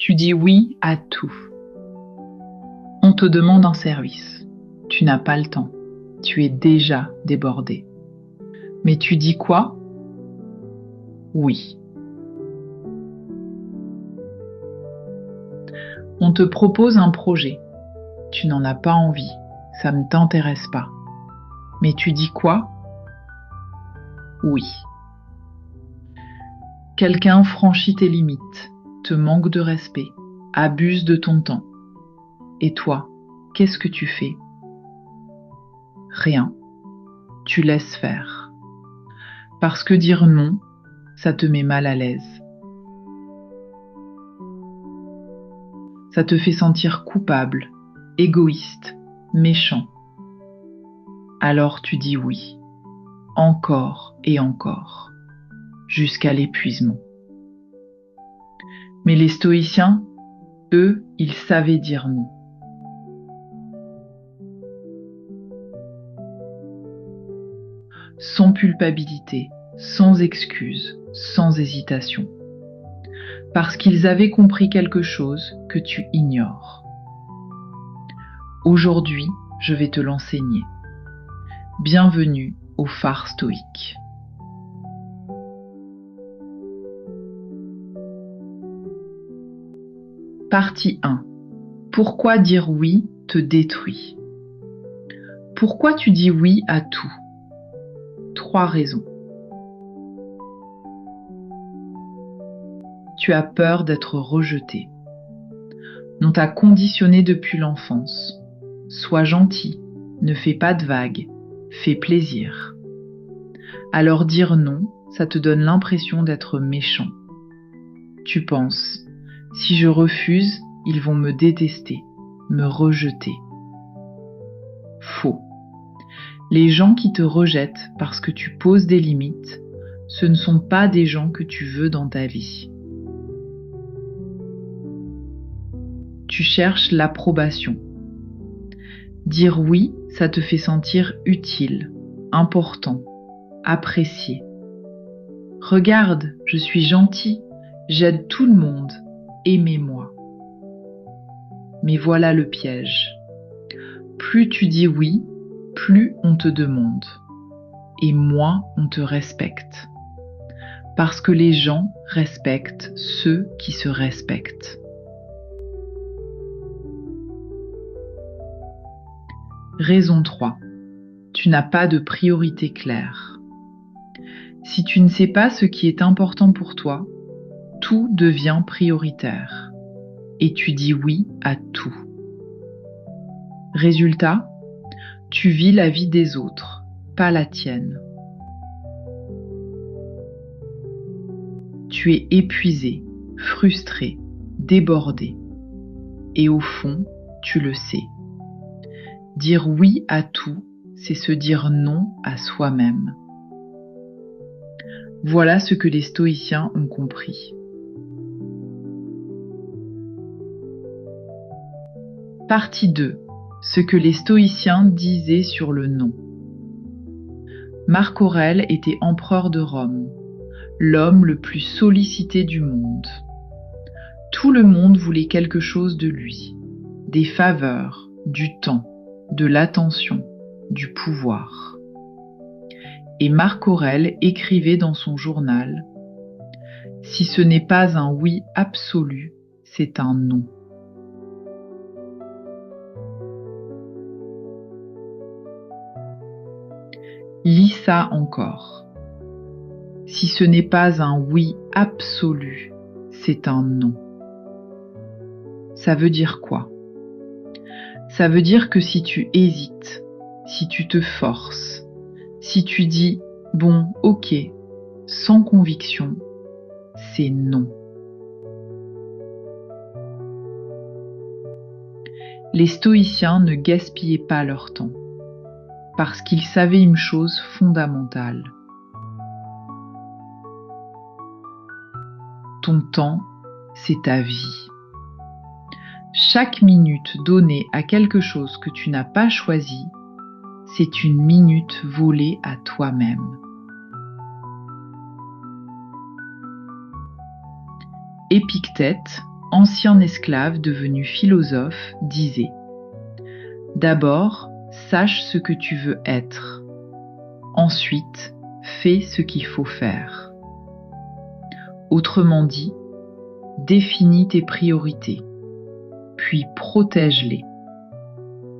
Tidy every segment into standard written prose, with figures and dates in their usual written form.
Tu dis oui à tout. On te demande un service. Tu n'as pas le temps. Tu es déjà débordé. Mais tu dis quoi? Oui. On te propose un projet. Tu n'en as pas envie. Ça ne t'intéresse pas. Mais tu dis quoi? Oui. Quelqu'un franchit tes limites, te manque de respect, abuse de ton temps. Et toi, qu'est-ce que tu fais? Rien. Tu laisses faire. Parce que dire non, ça te met mal à l'aise. Ça te fait sentir coupable, égoïste, méchant. Alors tu dis oui, encore et encore, jusqu'à l'épuisement. Mais les stoïciens, eux, ils savaient dire non. Sans culpabilité, sans excuse, sans hésitation. Parce qu'ils avaient compris quelque chose que tu ignores. Aujourd'hui, je vais te l'enseigner. Bienvenue au phare stoïque. Partie 1. Pourquoi dire oui te détruit? Pourquoi tu dis oui à tout? 3 raisons. Tu as peur d'être rejeté. On t'a conditionné depuis l'enfance. Sois gentil, ne fais pas de vagues, fais plaisir. Alors dire non, ça te donne l'impression d'être méchant. Tu penses, si je refuse, ils vont me détester, me rejeter. Faux. Les gens qui te rejettent parce que tu poses des limites, ce ne sont pas des gens que tu veux dans ta vie. Tu cherches l'approbation. Dire oui, ça te fait sentir utile, important, apprécié. Regarde, je suis gentil, j'aide tout le monde, aimez-moi. Mais voilà le piège. Plus tu dis oui, plus on te demande, et moins on te respecte. Parce que les gens respectent ceux qui se respectent. Raison 3. Tu n'as pas de priorité claire. Si tu ne sais pas ce qui est important pour toi, tout devient prioritaire. Et tu dis oui à tout. Résultat, tu vis la vie des autres, pas la tienne. Tu es épuisé, frustré, débordé. Et au fond, tu le sais. Dire oui à tout, c'est se dire non à soi-même. Voilà ce que les stoïciens ont compris. Partie 2. Ce que les stoïciens disaient sur le non. Marc Aurèle était empereur de Rome, l'homme le plus sollicité du monde. Tout le monde voulait quelque chose de lui, des faveurs, du temps, de l'attention, du pouvoir. Et Marc Aurèle écrivait dans son journal « Si ce n'est pas un oui absolu, c'est un non ». Lis ça encore. Si ce n'est pas un oui absolu, c'est un non. Ça veut dire quoi? Ça veut dire que si tu hésites, si tu te forces, si tu dis « bon, ok », sans conviction, c'est non. Les stoïciens ne gaspillaient pas leur temps, parce qu'ils savaient une chose fondamentale. Ton temps, c'est ta vie. Chaque minute donnée à quelque chose que tu n'as pas choisi, c'est une minute volée à toi-même. Épictète, ancien esclave devenu philosophe, disait « D'abord, sache ce que tu veux être. Ensuite, fais ce qu'il faut faire. » Autrement dit, définis tes priorités, puis protège-les.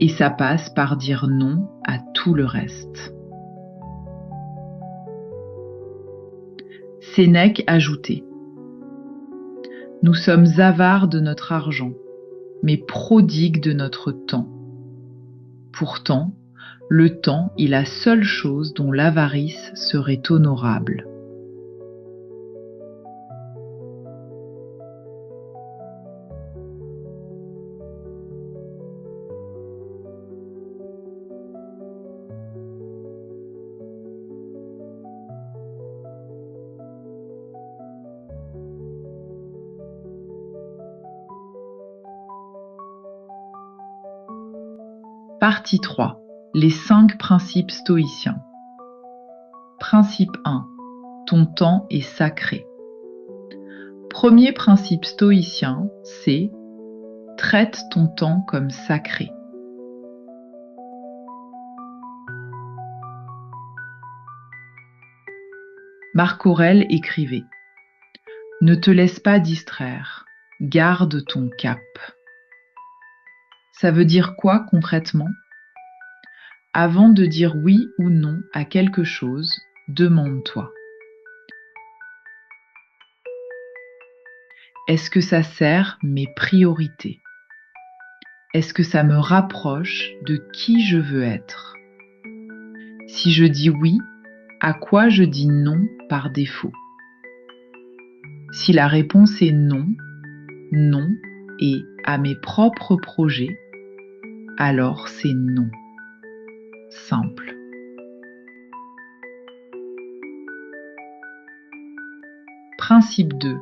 Et ça passe par dire non à tout le reste. Sénèque ajoutait « Nous sommes avares de notre argent, mais prodigues de notre temps. Pourtant, le temps est la seule chose dont l'avarice serait honorable. » Partie 3. Les 5 principes stoïciens. Principe 1. Ton temps est sacré. Premier principe stoïcien, c'est « Traite ton temps comme sacré ». Marc Aurèle écrivait « Ne te laisse pas distraire, garde ton cap ». Ça veut dire quoi concrètement ? Avant de dire oui ou non à quelque chose, demande-toi. Est-ce que ça sert mes priorités ? Est-ce que ça me rapproche de qui je veux être ? Si je dis oui, à quoi je dis non par défaut ? Si la réponse est non, non et à mes propres projets, alors c'est non. Simple. Principe 2.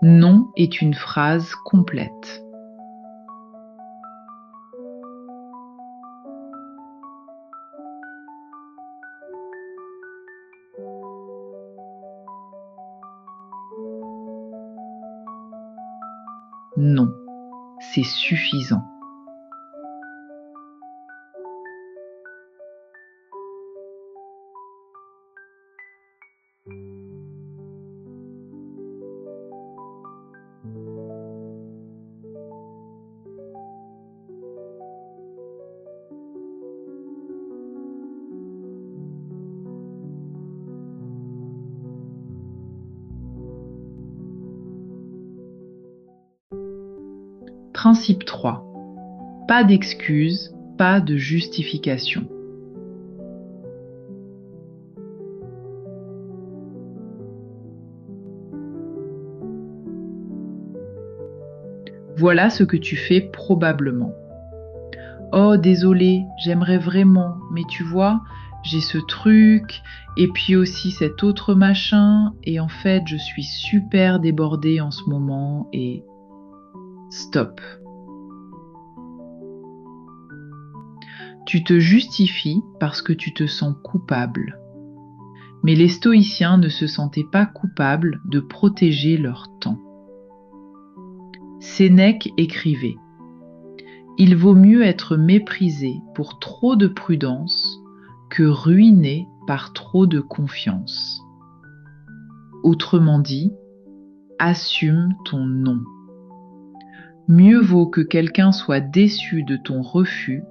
Non est une phrase complète. Non, c'est suffisant. Principe 3. Pas d'excuses, pas de justification. Voilà ce que tu fais probablement. Oh, désolé, j'aimerais vraiment, mais tu vois, j'ai ce truc, et puis aussi cet autre machin, et en fait, je suis super débordée en ce moment, et stop. Tu te justifies parce que tu te sens coupable. Mais les stoïciens ne se sentaient pas coupables de protéger leur temps. Sénèque écrivait « Il vaut mieux être méprisé pour trop de prudence que ruiné par trop de confiance. » Autrement dit, assume ton non. Mieux vaut que quelqu'un soit déçu de ton refus